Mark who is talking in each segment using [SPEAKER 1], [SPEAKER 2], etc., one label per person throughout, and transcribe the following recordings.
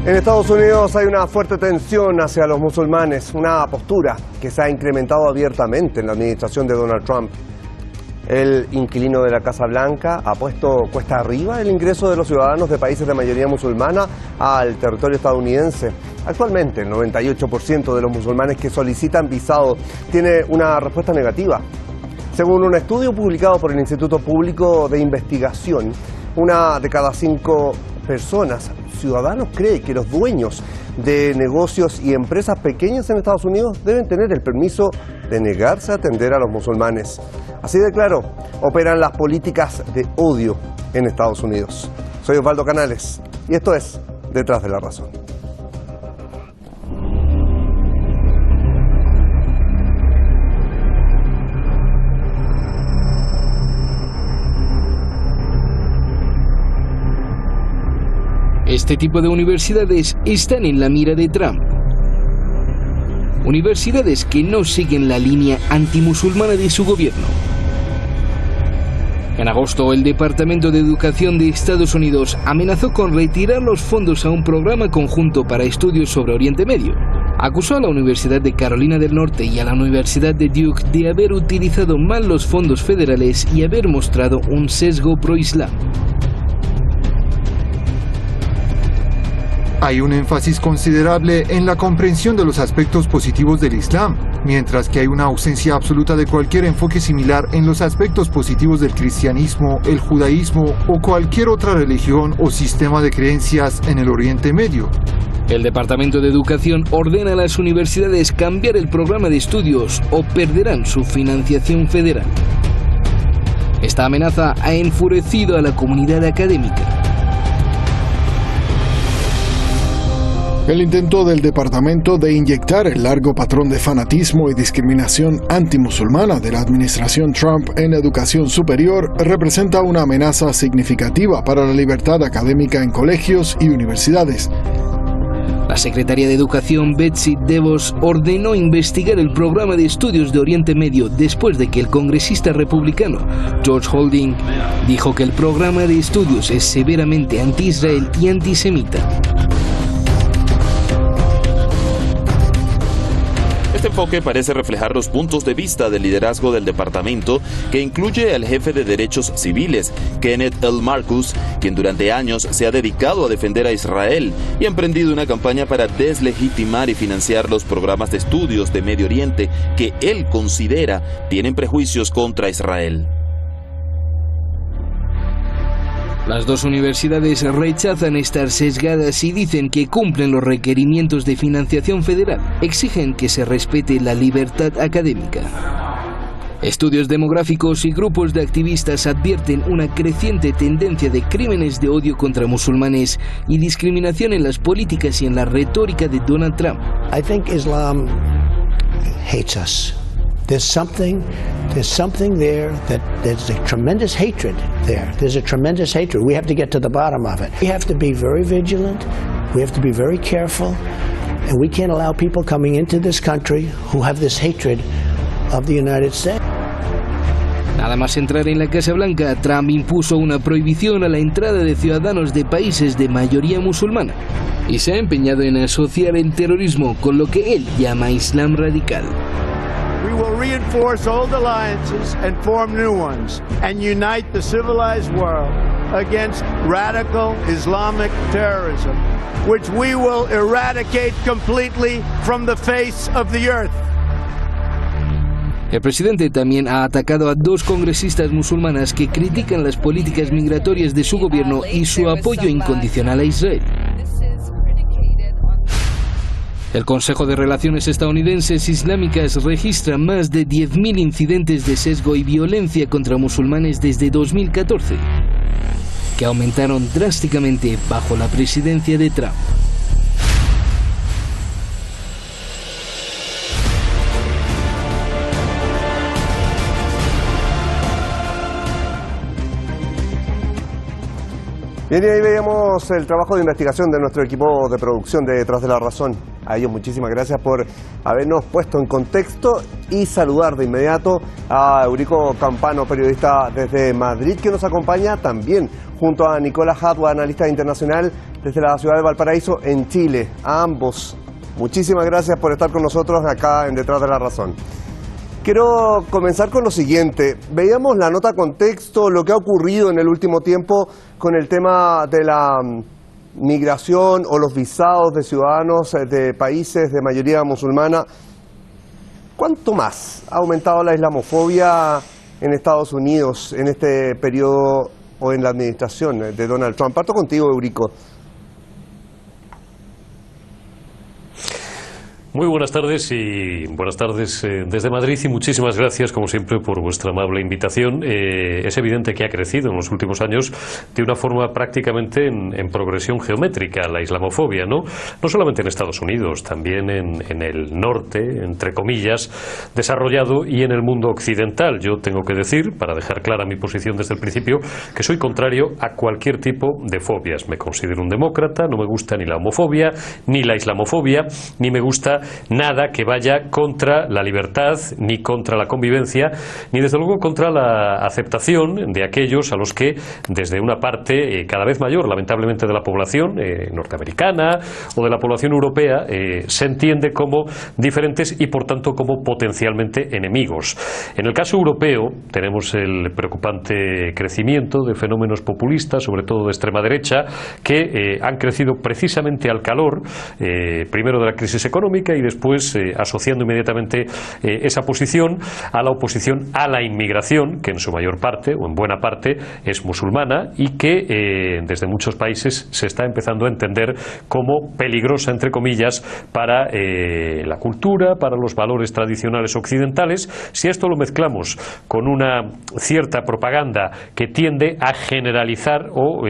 [SPEAKER 1] En Estados Unidos hay una fuerte tensión hacia los musulmanes, una postura que se ha incrementado abiertamente en la administración de Donald Trump. El inquilino de la Casa Blanca ha puesto cuesta arriba el ingreso de los ciudadanos de países de mayoría musulmana al territorio estadounidense. Actualmente, el 98% de los musulmanes que solicitan visado tiene una respuesta negativa. Según un estudio publicado por el Instituto Público de Investigación, 1 de cada 5 personas, ciudadanos, cree que los dueños de negocios y empresas pequeñas en Estados Unidos deben tener el permiso de negarse a atender a los musulmanes. Así de claro, operan las políticas de odio en Estados Unidos. Soy Osvaldo Canales y esto es Detrás de la Razón.
[SPEAKER 2] Este tipo de universidades están en la mira de Trump. Universidades que no siguen la línea antimusulmana de su gobierno. En agosto, el Departamento de Educación de Estados Unidos amenazó con retirar los fondos a un programa conjunto para estudios sobre Oriente Medio. Acusó a la Universidad de Carolina del Norte y a la Universidad de Duke de haber utilizado mal los fondos federales y haber mostrado un sesgo pro-islam.
[SPEAKER 3] Hay un énfasis considerable en la comprensión de los aspectos positivos del Islam, mientras que hay una ausencia absoluta de cualquier enfoque similar en los aspectos positivos del cristianismo, el judaísmo o cualquier otra religión o sistema de creencias en el Oriente Medio.
[SPEAKER 2] El Departamento de Educación ordena a las universidades cambiar el programa de estudios o perderán su financiación federal. Esta amenaza ha enfurecido a la comunidad académica.
[SPEAKER 4] El intento del departamento de inyectar el largo patrón de fanatismo y discriminación antimusulmana de la administración Trump en educación superior representa una amenaza significativa para la libertad académica en colegios y universidades.
[SPEAKER 2] La secretaria de Educación, Betsy DeVos, ordenó investigar el programa de estudios de Oriente Medio después de que el congresista republicano George Holding dijo que el programa de estudios es severamente anti-Israel y antisemita.
[SPEAKER 5] Este enfoque parece reflejar los puntos de vista del liderazgo del departamento, que incluye al jefe de derechos civiles, Kenneth L. Marcus, quien durante años se ha dedicado a defender a Israel y ha emprendido una campaña para deslegitimar y financiar los programas de estudios de Medio Oriente que él considera tienen prejuicios contra Israel.
[SPEAKER 2] Las dos universidades rechazan estar sesgadas y dicen que cumplen los requerimientos de financiación federal. Exigen que se respete la libertad académica. Estudios demográficos y grupos de activistas advierten una creciente tendencia de crímenes de odio contra musulmanes y discriminación en las políticas y en la retórica de Donald Trump.
[SPEAKER 6] I think Islam hates us. There's something there that there's a tremendous hatred there. There's a tremendous hatred. We have to get to the bottom of it. We have to be very vigilant. We have to be very careful. And we can't allow people coming into this country who have this hatred of the United States.
[SPEAKER 2] Nada más entrar en la Casa Blanca, Trump impuso una prohibición a la entrada de ciudadanos de países de mayoría musulmana y se ha empeñado en asociar el terrorismo con lo que él llama Islam radical.
[SPEAKER 7] We will reinforce old alliances and form new ones and unite the civilized world against radical Islamic terrorism, which we will eradicate completely from the face of the earth.
[SPEAKER 2] El presidente también ha atacado a 2 congresistas musulmanas que critican las políticas migratorias de su gobierno y su apoyo incondicional a Israel. El Consejo de Relaciones Estadounidenses Islámicas registra más de 10.000 incidentes de sesgo y violencia contra musulmanes desde 2014, que aumentaron drásticamente bajo la presidencia de Trump.
[SPEAKER 1] Bien, y ahí veíamos el trabajo de investigación de nuestro equipo de producción de Detrás de la Razón. A ellos muchísimas gracias por habernos puesto en contexto y saludar de inmediato a Eurico Campano, periodista desde Madrid, que nos acompaña también junto a Nicolás Hadwa, analista internacional desde la ciudad de Valparaíso en Chile. A ambos, muchísimas gracias por estar con nosotros acá en Detrás de la Razón. Quiero comenzar con lo siguiente. Veíamos la nota contexto, lo que ha ocurrido en el último tiempo con el tema de la migración o los visados de ciudadanos de países de mayoría musulmana. ¿Cuánto más ha aumentado la islamofobia en Estados Unidos en este periodo o en la administración de Donald Trump? Parto contigo, Eurico.
[SPEAKER 8] Muy buenas tardes desde Madrid y muchísimas gracias como siempre por vuestra amable invitación. Es evidente que ha crecido en los últimos años de una forma prácticamente en progresión geométrica la islamofobia, ¿no? No solamente en Estados Unidos, también en el norte, entre comillas, desarrollado, y en el mundo occidental. Yo tengo que decir, para dejar clara mi posición desde el principio, que soy contrario a cualquier tipo de fobias. Me considero un demócrata, no me gusta ni la homofobia, ni la islamofobia, ni me gusta nada que vaya contra la libertad, ni contra la convivencia, ni desde luego contra la aceptación de aquellos a los que desde una parte cada vez mayor, lamentablemente, de la población norteamericana o de la población europea se entiende como diferentes y por tanto como potencialmente enemigos. En el caso europeo tenemos el preocupante crecimiento de fenómenos populistas, sobre todo de extrema derecha, que han crecido precisamente al calor primero de la crisis económica y después asociando inmediatamente esa posición a la oposición a la inmigración, que en su mayor parte o en buena parte es musulmana y que desde muchos países se está empezando a entender como peligrosa, entre comillas, para la cultura, para los valores tradicionales occidentales. Si esto lo mezclamos con una cierta propaganda que tiende a generalizar o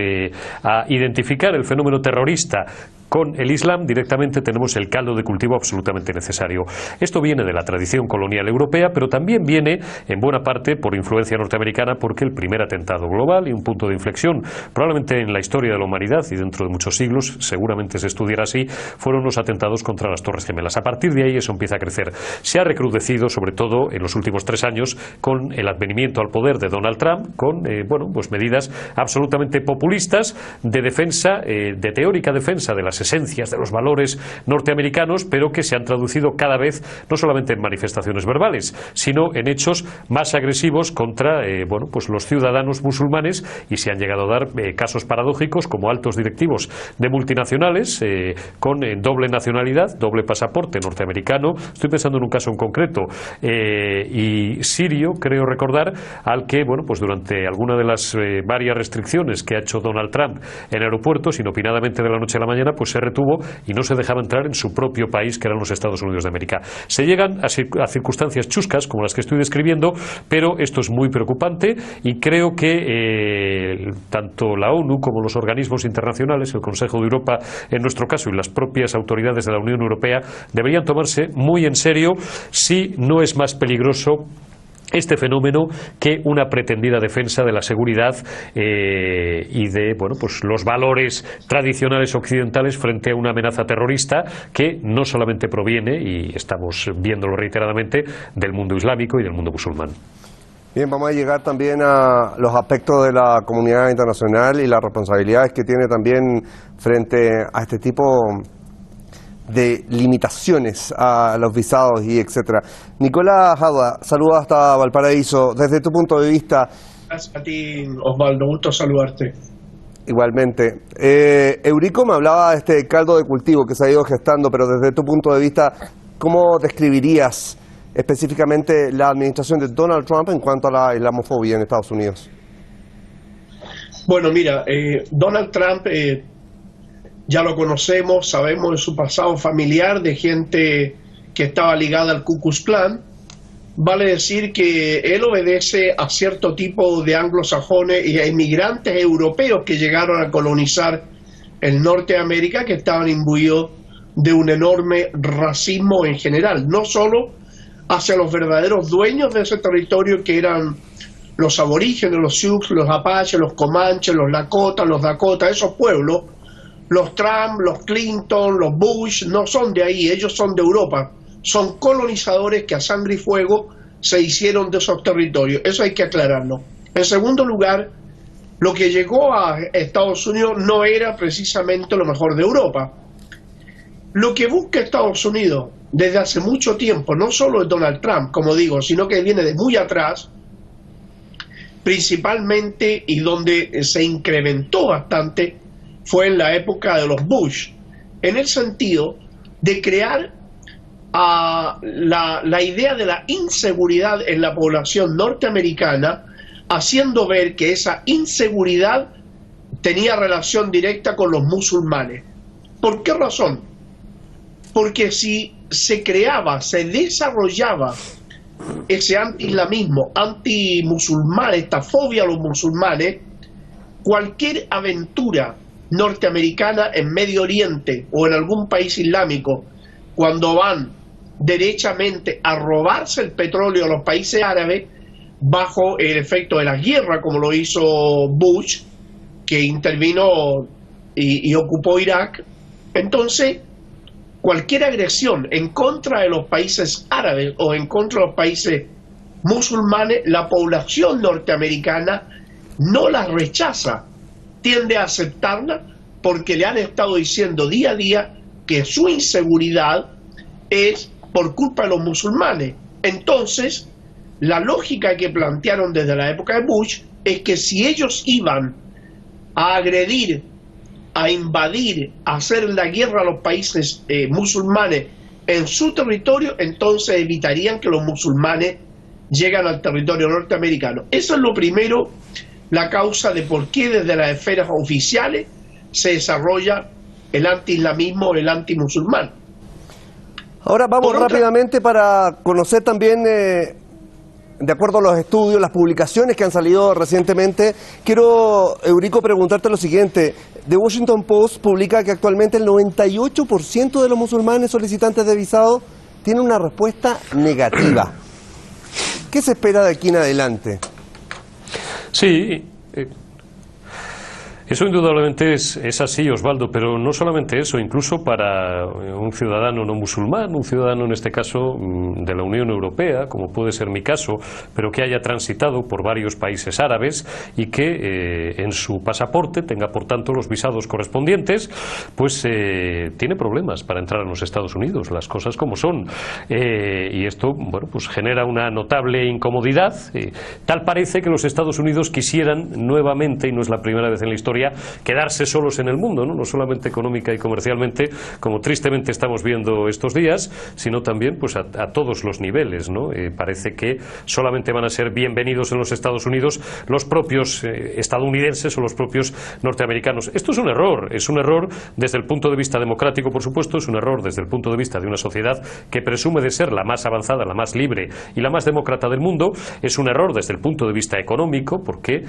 [SPEAKER 8] a identificar el fenómeno terrorista con el Islam, directamente tenemos el caldo de cultivo absolutamente necesario. Esto viene de la tradición colonial europea, pero también viene en buena parte por influencia norteamericana, porque el primer atentado global y un punto de inflexión probablemente en la historia de la humanidad y dentro de muchos siglos, seguramente se estudiará así, fueron los atentados contra las Torres Gemelas. A partir de ahí eso empieza a crecer. Se ha recrudecido sobre todo en los últimos 3 años con el advenimiento al poder de Donald Trump, con medidas absolutamente populistas de defensa, de teórica defensa de las esencias de los valores norteamericanos, pero que se han traducido cada vez no solamente en manifestaciones verbales, sino en hechos más agresivos contra los ciudadanos musulmanes, y se han llegado a dar casos paradójicos como altos directivos de multinacionales con doble nacionalidad, doble pasaporte norteamericano. Estoy pensando en un caso en concreto y sirio, creo recordar, al que durante alguna de las varias restricciones que ha hecho Donald Trump en aeropuertos, inopinadamente de la noche a la mañana, pues se retuvo y no se dejaba entrar en su propio país, que eran los Estados Unidos de América. Se llegan a circunstancias chuscas como las que estoy describiendo, pero esto es muy preocupante y creo que tanto la ONU como los organismos internacionales, el Consejo de Europa en nuestro caso y las propias autoridades de la Unión Europea deberían tomarse muy en serio si no es más peligroso este fenómeno que una pretendida defensa de la seguridad y de los valores tradicionales occidentales frente a una amenaza terrorista que no solamente proviene, y estamos viéndolo reiteradamente, del mundo islámico y del mundo musulmán.
[SPEAKER 1] Bien, vamos a llegar también a los aspectos de la comunidad internacional y las responsabilidades que tiene también frente a este tipo de limitaciones a los visados y etcétera. Nicolás Hadwa, saludos hasta Valparaíso. Desde tu punto de vista...
[SPEAKER 9] Gracias a ti, Osvaldo, gusto saludarte.
[SPEAKER 1] Igualmente. Eurico me hablaba de este caldo de cultivo que se ha ido gestando, pero desde tu punto de vista, ¿cómo describirías específicamente la administración de Donald Trump en cuanto a la islamofobia en Estados Unidos?
[SPEAKER 9] Bueno, mira, Donald Trump... ya lo conocemos, sabemos de su pasado familiar, de gente que estaba ligada al Ku Klux Klan. Vale decir que él obedece a cierto tipo de anglosajones y a inmigrantes europeos que llegaron a colonizar el norte de América, que estaban imbuidos de un enorme racismo en general, no solo hacia los verdaderos dueños de ese territorio, que eran los aborígenes, los Sioux, los Apaches, los Comanches, los Dakota, esos pueblos, los Trump, los Clinton, los Bush, no son de ahí, ellos son de Europa, son colonizadores que a sangre y fuego se hicieron de esos territorios, eso hay que aclararlo. En segundo lugar, lo que llegó a Estados Unidos no era precisamente lo mejor de Europa. Lo que busca Estados Unidos desde hace mucho tiempo, no solo es Donald Trump, como digo, sino que viene de muy atrás, principalmente, y donde se incrementó bastante, fue en la época de los Bush, en el sentido de crear la idea de la inseguridad en la población norteamericana, haciendo ver que esa inseguridad tenía relación directa con los musulmanes. ¿Por qué razón? Porque si se creaba, se desarrollaba ese anti-islamismo, anti-musulmán, esta fobia a los musulmanes, cualquier aventura norteamericana en Medio Oriente o en algún país islámico, cuando van derechamente a robarse el petróleo a los países árabes, bajo el efecto de la guerra, como lo hizo Bush, que intervino y ocupó Irak, entonces cualquier agresión en contra de los países árabes o en contra de los países musulmanes, la población norteamericana no las rechaza, tiende a aceptarla porque le han estado diciendo día a día que su inseguridad es por culpa de los musulmanes. Entonces, la lógica que plantearon desde la época de Bush es que si ellos iban a agredir, a invadir, a hacer la guerra a los países musulmanes en su territorio, entonces evitarían que los musulmanes lleguen al territorio norteamericano. Eso es lo primero, la causa de por qué desde las esferas oficiales se desarrolla el anti-islamismo, el anti-musulmán.
[SPEAKER 1] Ahora vamos rápidamente para conocer también, de acuerdo a los estudios, las publicaciones que han salido recientemente. Quiero, Eurico, preguntarte lo siguiente. The Washington Post publica que actualmente el 98% de los musulmanes solicitantes de visado tienen una respuesta negativa. ¿Qué se espera de aquí en adelante?
[SPEAKER 8] Sí, eso indudablemente es así, Osvaldo, pero no solamente eso, incluso para un ciudadano no musulmán, un ciudadano en este caso de la Unión Europea, como puede ser mi caso, pero que haya transitado por varios países árabes y que en su pasaporte tenga por tanto los visados correspondientes, pues tiene problemas para entrar a los Estados Unidos, las cosas como son. Y esto, bueno, pues genera una notable incomodidad. Tal parece que los Estados Unidos quisieran nuevamente, y no es la primera vez en la historia, quedarse solos en el mundo, ¿no? No solamente económica y comercialmente, como tristemente estamos viendo estos días, sino también pues a todos los niveles, ¿no? Parece que solamente van a ser bienvenidos en los Estados Unidos los propios estadounidenses o los propios norteamericanos. Esto es un error desde el punto de vista democrático, por supuesto, es un error desde el punto de vista de una sociedad que presume de ser la más avanzada, la más libre y la más demócrata del mundo. Es un error desde el punto de vista económico porque,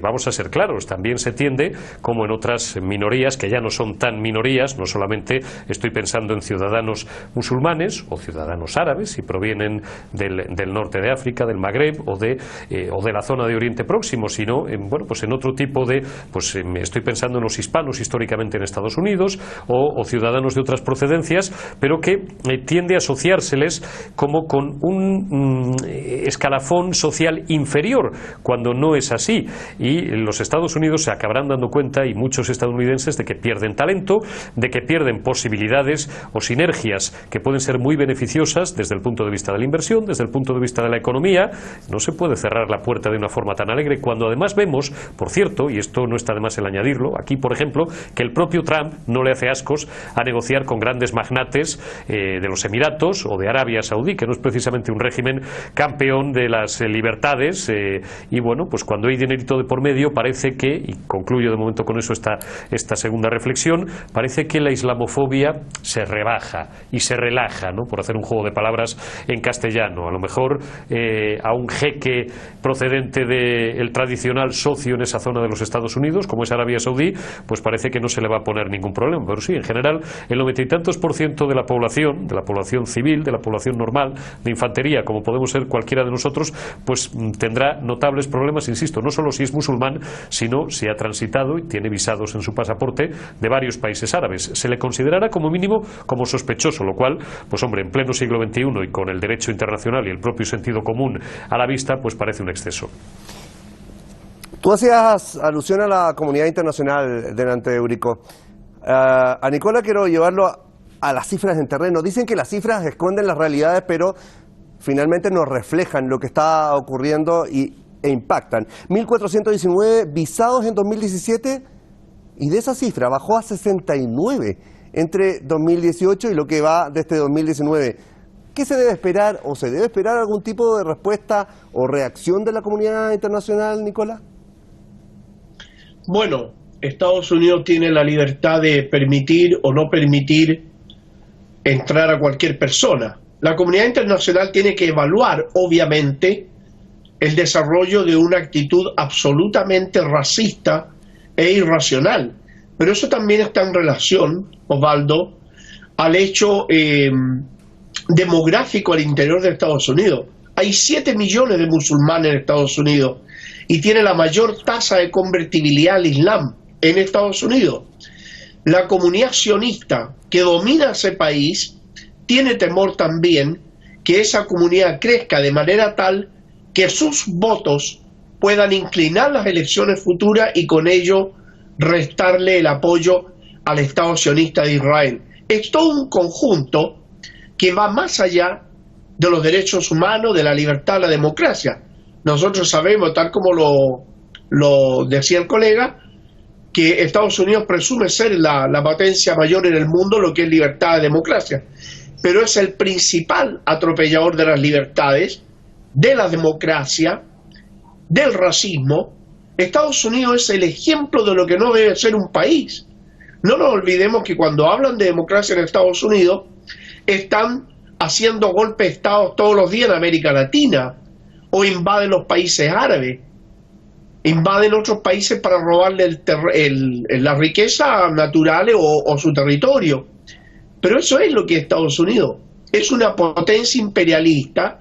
[SPEAKER 8] vamos a ser claros, también se entiende como en otras minorías que ya no son tan minorías, no solamente estoy pensando en ciudadanos musulmanes o ciudadanos árabes si provienen del norte de África, del Magreb o de la zona de Oriente Próximo, sino bueno, pues en otro tipo de, pues estoy pensando en los hispanos históricamente en Estados Unidos o ciudadanos de otras procedencias, pero que tiende a asociárseles como con un escalafón social inferior, cuando no es así, y los Estados Unidos se acabarán dando cuenta, y muchos estadounidenses, de que pierden talento, de que pierden posibilidades o sinergias que pueden ser muy beneficiosas desde el punto de vista de la inversión, desde el punto de vista de la economía. No se puede cerrar la puerta de una forma tan alegre, cuando además vemos, por cierto, y esto no está de más el añadirlo, aquí por ejemplo, que el propio Trump no le hace ascos a negociar con grandes magnates de los Emiratos o de Arabia Saudí, que no es precisamente un régimen campeón de las libertades, y bueno, pues cuando hay dinerito de por medio parece que, y con concluyo de momento con eso esta segunda reflexión, parece que la islamofobia se rebaja y se relaja, ¿no? Por hacer un juego de palabras en castellano. A lo mejor a un jeque procedente del tradicional socio en esa zona de los Estados Unidos, como es Arabia Saudí, pues parece que no se le va a poner ningún problema. Pero sí, en general, el 90 y tantos % de la población civil, de la población normal, de infantería, como podemos ser cualquiera de nosotros, pues tendrá notables problemas, insisto, no solo si es musulmán, sino si ha transitado y tiene visados en su pasaporte de varios países árabes. Se le considerará como mínimo como sospechoso, lo cual, pues hombre, en pleno siglo XXI y con el derecho internacional y el propio sentido común a la vista, pues parece un exceso.
[SPEAKER 1] Tú hacías alusión a la comunidad internacional delante de Eurico. A Nicola quiero llevarlo a las cifras en terreno. Dicen que las cifras esconden las realidades, pero finalmente nos reflejan lo que está ocurriendo e impactan. 1.419 visados en 2017 y de esa cifra bajó a 69 entre 2018 y lo que va desde 2019. ¿Qué se debe esperar o se debe esperar algún tipo de respuesta o reacción de la comunidad internacional, Nicola?
[SPEAKER 9] Bueno, Estados Unidos tiene la libertad de permitir o no permitir entrar a cualquier persona. La comunidad internacional tiene que evaluar, obviamente, el desarrollo de una actitud absolutamente racista e irracional. Pero eso también está en relación, Osvaldo, al hecho demográfico al interior de Estados Unidos. Hay 7 millones de musulmanes en Estados Unidos y tiene la mayor tasa de convertibilidad al Islam en Estados Unidos. La comunidad sionista que domina ese país tiene temor también que esa comunidad crezca de manera tal que sus votos puedan inclinar las elecciones futuras y con ello restarle el apoyo al Estado sionista de Israel. Es todo un conjunto que va más allá de los derechos humanos, de la libertad, la democracia. Nosotros sabemos, tal como lo decía el colega, que Estados Unidos presume ser la potencia mayor en el mundo, lo que es libertad y democracia, pero es el principal atropellador de las libertades, de la democracia, del racismo. Estados Unidos es el ejemplo de lo que no debe ser un país. No nos olvidemos que cuando hablan de democracia en Estados Unidos, están haciendo golpes de Estado todos los días en América Latina, o invaden los países árabes, invaden otros países para robarle las riquezas naturales o su territorio. Pero eso es lo que es Estados Unidos. Es una potencia imperialista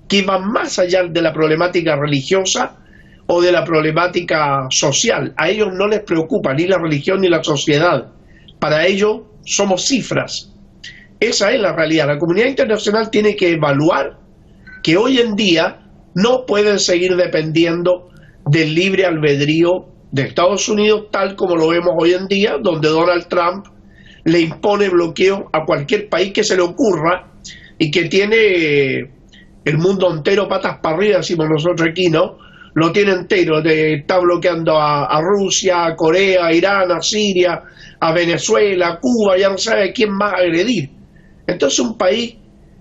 [SPEAKER 9] que va más allá de la problemática religiosa o de la problemática social. A ellos no les preocupa ni la religión ni la sociedad. Para ellos somos cifras. Esa es la realidad. La comunidad internacional tiene que evaluar que hoy en día no pueden seguir dependiendo del libre albedrío de Estados Unidos, tal como lo vemos hoy en día, donde Donald Trump le impone bloqueo a cualquier país que se le ocurra y que tiene el mundo entero patas para arriba, decimos nosotros aquí, ¿no? Lo tiene entero, está bloqueando a Rusia, a Corea, a Irán, a Siria, a Venezuela, a Cuba, ya no sabe quién más agredir. Entonces un país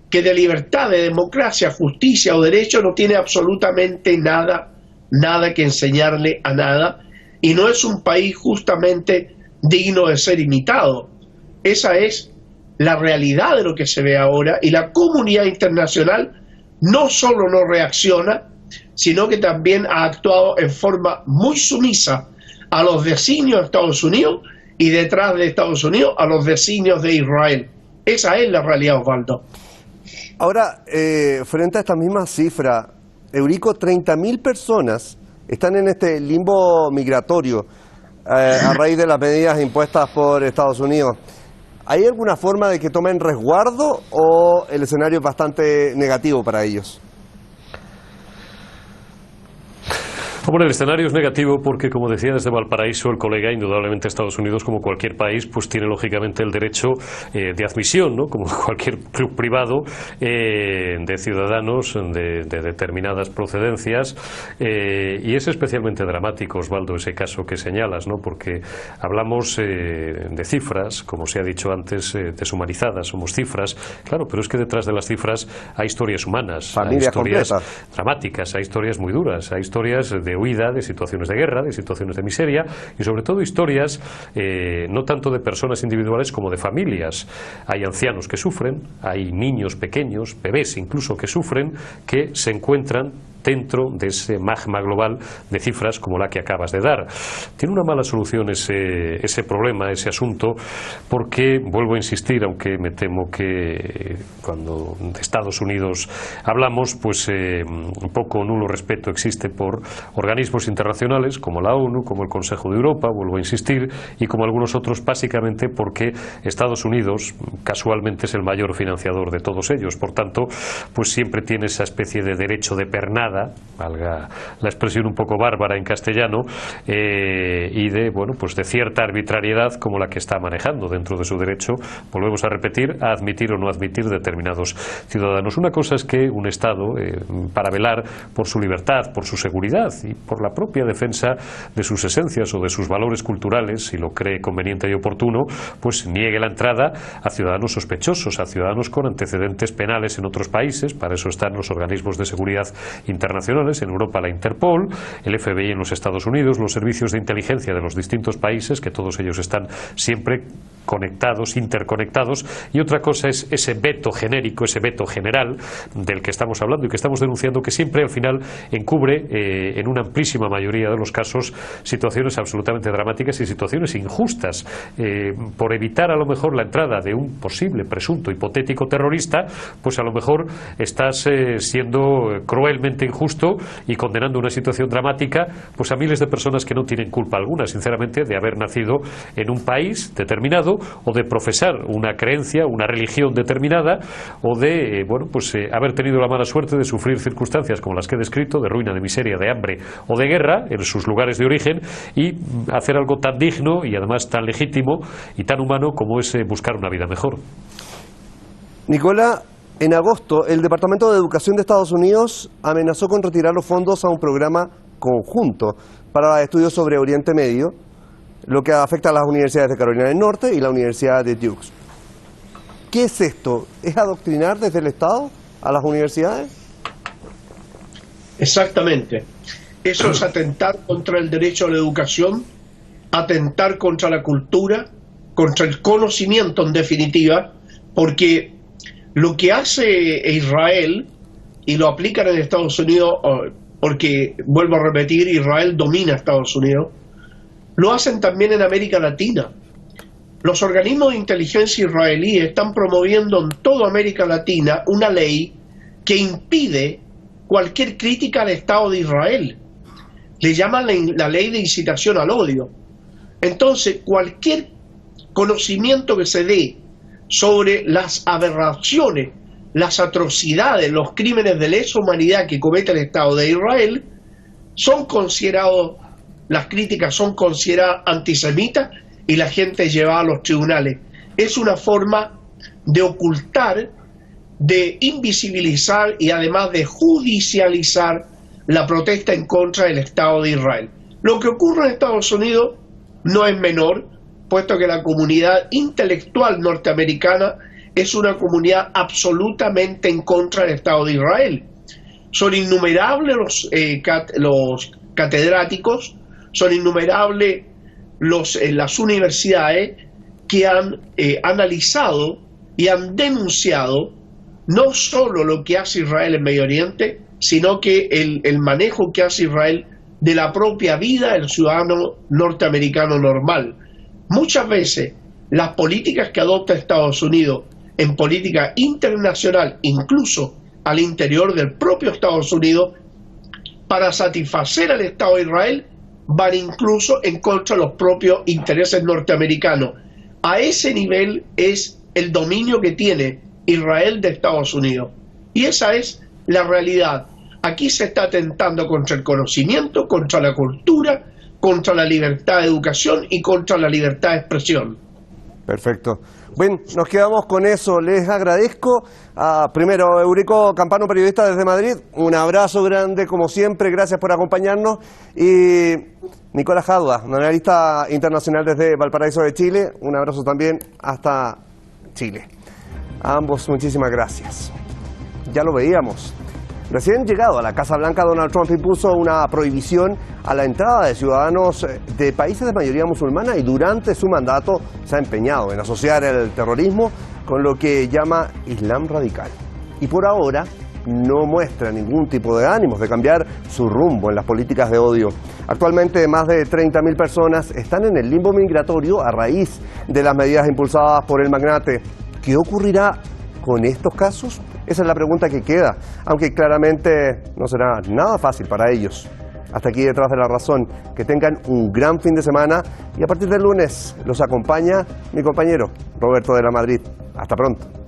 [SPEAKER 9] que de libertad, de democracia, justicia o derecho no tiene absolutamente nada que enseñarle a nada, y no es un país justamente digno de ser imitado. Esa es la realidad de lo que se ve ahora, y la comunidad internacional no solo no reacciona, sino que también ha actuado en forma muy sumisa a los designios de Estados Unidos y detrás de Estados Unidos a los designios de Israel. Esa es la realidad, Osvaldo.
[SPEAKER 1] Ahora, frente a esta misma cifra, Eurico, 30.000 personas están en este limbo migratorio a raíz de las medidas impuestas por Estados Unidos. ¿Hay alguna forma de que tomen resguardo o el escenario es bastante negativo para ellos?
[SPEAKER 8] Bueno, el escenario es negativo porque, como decía desde Valparaíso el colega, indudablemente Estados Unidos, como cualquier país, pues tiene lógicamente el derecho de admisión, ¿no? Como cualquier club privado, de ciudadanos de determinadas procedencias, y es especialmente dramático, Osvaldo, ese caso que señalas, ¿no? Porque hablamos de cifras, como se ha dicho antes, deshumanizadas, somos cifras, claro, pero es que detrás de las cifras hay historias humanas, hay historias dramáticas, hay historias muy duras, hay historias de de huida, de situaciones de guerra, de situaciones de miseria y sobre todo historias no tanto de personas individuales como de familias. Hay ancianos que sufren, hay niños pequeños, bebés incluso que sufren, que se encuentran dentro de ese magma global de cifras como la que acabas de dar. Tiene una mala solución ese problema, ese asunto, porque, vuelvo a insistir, aunque me temo que cuando de Estados Unidos hablamos, pues un poco nulo respeto existe por organismos internacionales como la ONU, como el Consejo de Europa, vuelvo a insistir, y como algunos otros, básicamente porque Estados Unidos casualmente es el mayor financiador de todos ellos. Por tanto, pues siempre tiene esa especie de derecho de pernada, valga la expresión un poco bárbara en castellano, y de, bueno, pues de cierta arbitrariedad como la que está manejando dentro de su derecho, volvemos a repetir, a admitir o no admitir determinados ciudadanos. Una cosa es que un Estado, para velar por su libertad, por su seguridad y por la propia defensa de sus esencias o de sus valores culturales, si lo cree conveniente y oportuno, pues niegue la entrada a ciudadanos sospechosos, a ciudadanos con antecedentes penales en otros países. Para eso están los organismos de seguridad internacionales, en Europa la Interpol, el FBI en los Estados Unidos, los servicios de inteligencia de los distintos países, que todos ellos están siempre conectados, interconectados, y otra cosa es ese veto genérico, ese veto general del que estamos hablando y que estamos denunciando, que siempre al final encubre en una amplísima mayoría de los casos situaciones absolutamente dramáticas y situaciones injustas. Por evitar a lo mejor la entrada de un posible presunto hipotético terrorista, pues a lo mejor estás siendo cruelmente injusto y condenando una situación dramática pues a miles de personas que no tienen culpa alguna, sinceramente, de haber nacido en un país determinado o de profesar una creencia, una religión determinada, o de haber tenido la mala suerte de sufrir circunstancias como las que he descrito, de ruina, de miseria, de hambre o de guerra en sus lugares de origen, y hacer algo tan digno y además tan legítimo y tan humano como es buscar una vida mejor.
[SPEAKER 1] Nicola, en agosto, el Departamento de Educación de Estados Unidos amenazó con retirar los fondos a un programa conjunto para estudios sobre Oriente Medio, lo que afecta a las universidades de Carolina del Norte y la Universidad de Duke. ¿Qué es esto? ¿Es adoctrinar desde el Estado a las universidades?
[SPEAKER 9] Exactamente. Eso es atentar contra el derecho a la educación, atentar contra la cultura, contra el conocimiento en definitiva, porque lo que hace Israel, y lo aplican en Estados Unidos, porque, vuelvo a repetir, Israel domina Estados Unidos, lo hacen también en América Latina. Los organismos de inteligencia israelíes están promoviendo en toda América Latina una ley que impide cualquier crítica al Estado de Israel. Le llaman la ley de incitación al odio. Entonces, cualquier conocimiento que se dé sobre las aberraciones, las atrocidades, los crímenes de lesa humanidad que comete el Estado de Israel, son considerados, las críticas son consideradas antisemitas y la gente es llevada a los tribunales. Es una forma de ocultar, de invisibilizar y además de judicializar la protesta en contra del Estado de Israel. Lo que ocurre en Estados Unidos no es menor, puesto que la comunidad intelectual norteamericana es una comunidad absolutamente en contra del Estado de Israel. Son innumerables los catedráticos, son innumerables las universidades que han analizado y han denunciado no solo lo que hace Israel en Medio Oriente, sino que el manejo que hace Israel de la propia vida del ciudadano norteamericano normal. Muchas veces las políticas que adopta Estados Unidos en política internacional, incluso al interior del propio Estados Unidos, para satisfacer al Estado de Israel, van incluso en contra de los propios intereses norteamericanos. A ese nivel es el dominio que tiene Israel de Estados Unidos. Y esa es la realidad. Aquí se está atentando contra el conocimiento, contra la cultura, contra la libertad de educación y contra la libertad de expresión.
[SPEAKER 1] Perfecto. Bueno, nos quedamos con eso. Les agradezco primero Eurico Campano, periodista desde Madrid. Un abrazo grande, como siempre. Gracias por acompañarnos. Y Nicola Jadua, analista internacional desde Valparaíso de Chile. Un abrazo también hasta Chile. A ambos, muchísimas gracias. Ya lo veíamos. Recién llegado a la Casa Blanca, Donald Trump impuso una prohibición a la entrada de ciudadanos de países de mayoría musulmana y durante su mandato se ha empeñado en asociar el terrorismo con lo que llama Islam radical. Y por ahora no muestra ningún tipo de ánimos de cambiar su rumbo en las políticas de odio. Actualmente más de 30.000 personas están en el limbo migratorio a raíz de las medidas impulsadas por el magnate. ¿Qué ocurrirá con estos casos? Esa es la pregunta que queda, aunque claramente no será nada fácil para ellos. Hasta aquí Detrás de la Razón. Que tengan un gran fin de semana y a partir del lunes los acompaña mi compañero Roberto de la Madrid. Hasta pronto.